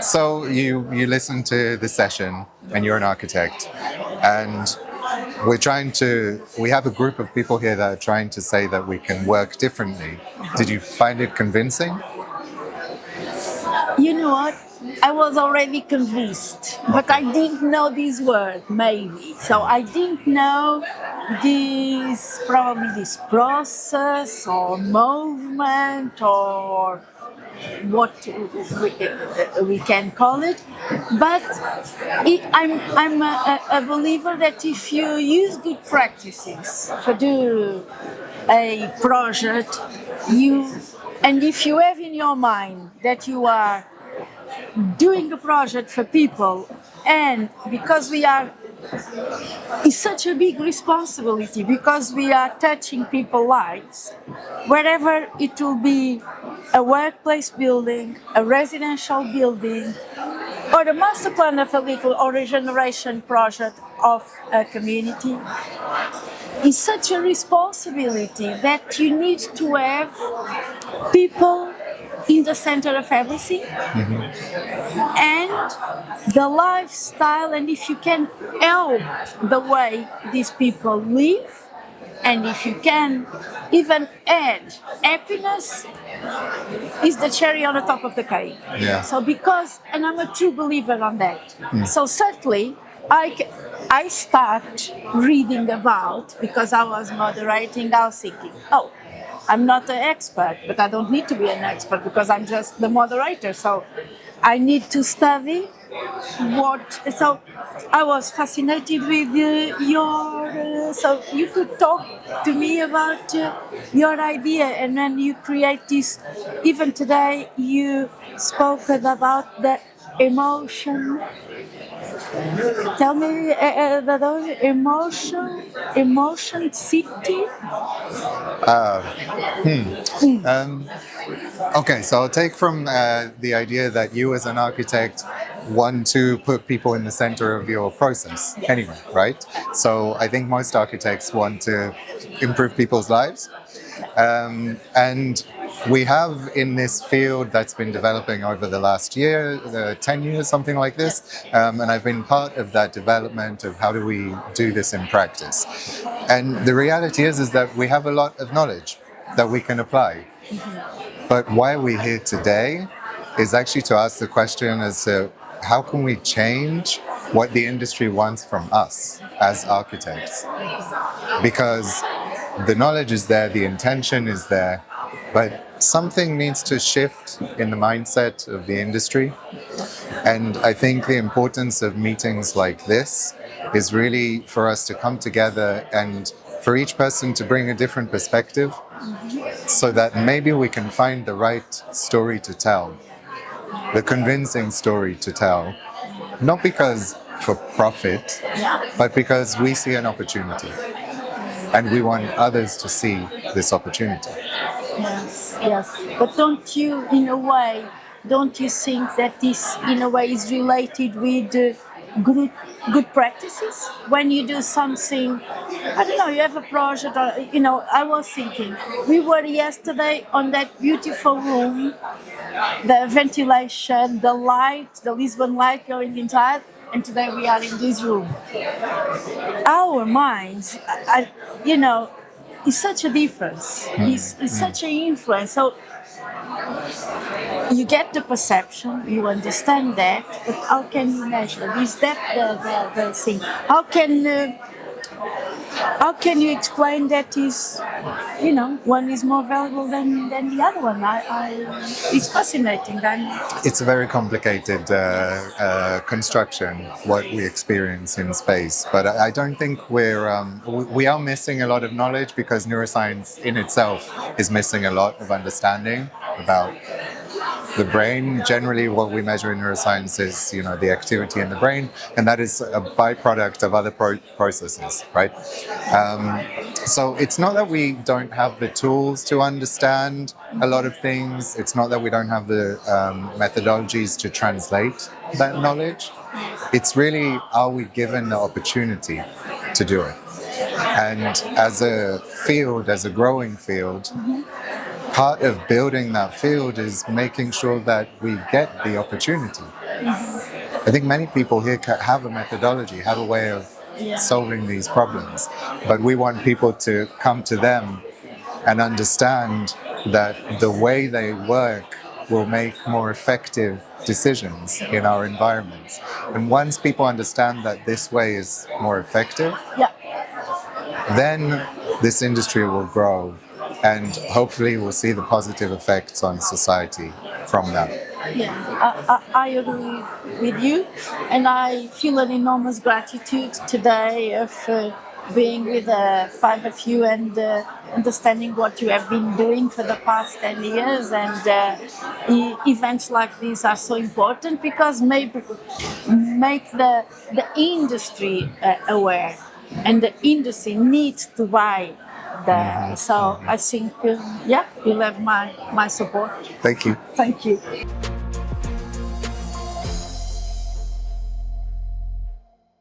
So you listen to the session, and you're an architect, and we have a group of people here that are trying to say that we can work differently. Did you find it convincing? You know what? I was already convinced, but I didn't know this word, maybe. So I didn't know this process or movement or what we can call it. But I'm a believer that if you use good practices to do a project, and if you have in your mind that you are doing a project for people, and because it's such a big responsibility, because we are touching people's lives, wherever it will be a workplace building, a residential building, or a master plan of a little or regeneration project of a community. It's such a responsibility that you need to have people in the center of everything, and the lifestyle, and if you can help the way these people live, and if you can even add happiness, is the cherry on the top of the cake. Yeah. So and I'm a true believer on that. So certainly I start reading about, because I was moderating, I was thinking, oh, I'm not an expert, but I don't need to be an expert because I'm just the moderator. So I need to study so I was fascinated with so you could talk to me about your idea, and then you create this. Even today you spoke about the emotion. Tell me those emotion city. Okay, so I'll take from the idea that you as an architect want to put people in the center of your process anyway, right? So I think most architects want to improve people's lives. And we have in this field that's been developing over the last year, 10 years, something like this, and I've been part of that development of how do we do this in practice. And the reality is that we have a lot of knowledge that we can apply. But why we're here today is actually to ask the question as to how can we change what the industry wants from us as architects? Because the knowledge is there, the intention is there, but something needs to shift in the mindset of the industry. And I think the importance of meetings like this is really for us to come together and for each person to bring a different perspective, so that maybe we can find the right story to tell, the convincing story to tell, not because for profit, but because we see an opportunity and we want others to see this opportunity. Yes. But don't you think that this, in a way, is related with good practices? When you do something, I don't know, you have a project, or, I was thinking, we were yesterday on that beautiful room, the ventilation, the light, the Lisbon light going inside, and today we are in this room. Our minds, it's such a difference. It's such an influence. So you get the perception, you understand that, but how can you measure? Is that the thing? How can you explain that one is more valuable than the other one? It's fascinating. It's a very complicated construction, what we experience in space. But I don't think we are missing a lot of knowledge, because neuroscience in itself is missing a lot of understanding about the brain. Generally, what we measure in neuroscience is, the activity in the brain, and that is a byproduct of other processes, right? So it's not that we don't have the tools to understand a lot of things. It's not that we don't have the methodologies to translate that knowledge. It's really, are we given the opportunity to do it? And as a field, as a growing field, part of building that field is making sure that we get the opportunity. I think many people here have a methodology, have a way of solving these problems, but we want people to come to them and understand that the way they work will make more effective decisions in our environments. And once people understand that this way is more effective, then this industry will grow and hopefully we'll see the positive effects on society from that. Yeah, I agree with you, and I feel an enormous gratitude today of being with five of you and understanding what you have been doing for the past 10 years. And events like these are so important because maybe make the industry aware, and the industry needs to buy. So I think, you'll have my support. Thank you. Thank you.